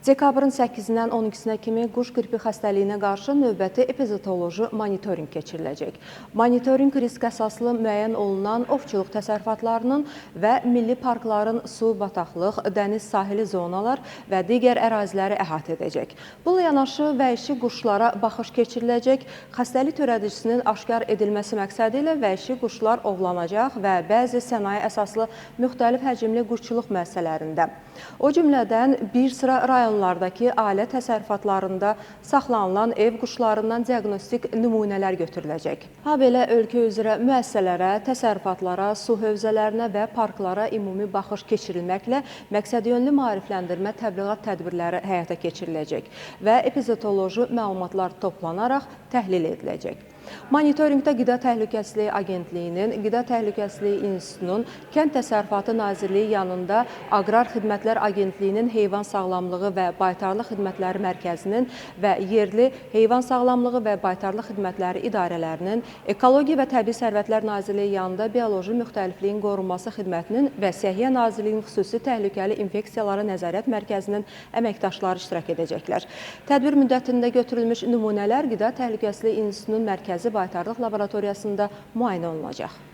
Dekabrın 8-dən 12-nə kimi quş qripi xəstəliyinə qarşı növbəti epizotoloji monitorinq keçiriləcək. Monitorinq risk əsaslı müəyyən olunan ovçuluq təsərrüfatlarının və milli parkların su, bataqlıq, dəniz sahili zonalar və digər əraziləri əhatə edəcək. Bununla yanaşı vəhşi quşlara baxış keçiriləcək, xəstəlik törədicisinin aşkar edilməsi məqsədi ilə vəhşi quşlar ovlanacaq və bəzi sənaye əsaslı müxtəlif həcmli quşçuluq müəssisələrində, o cümlədən bir sıra rayonlardakı ailə təsərrüfatlarında saxlanılan ev quşlarından diaqnostik nümunələr götürüləcək. Habelə ölkə üzrə müəssisələrə, təsərrüfatlara, su hövzələrinə və parklara ümumi baxış keçirilməklə məqsədyönlü maarifləndirmə təbliğat tədbirləri həyata keçiriləcək və epizotoloji məlumatlar toplanaraq təhlil ediləcək. Monitorinqdə Qida Təhlükəsizliyi Agentliyinin, Qida Təhlükəsizliyi İnstitutunun, Kənd Təsərrüfatı Nazirliyi yanında Aqrar Xidmətlər Agentliyinin Heyvan Sağlamlığı və Baytarlıq Xidmətləri Mərkəzinin və yerli Heyvan Sağlamlığı və Baytarlıq Xidmətləri İdarələrinin, Ekologiya və Təbii Sərvətlər Nazirliyi yanında Bioloji Müxtəlifliyin Qorunması Xidmətinin və Səhiyyə Nazirliyinin Xüsusi Təhlükəli İnfeksiyalara Nəzarət Mərkəzinin əməkdaşları iştirak edəcəklər. Tədbir müddətində götürülmüş nümunələr Qida Təhlükəsizliyi İnstitutunun Mərkəzi Baytarlıq Laboratoriyasında müayinə olunacaq.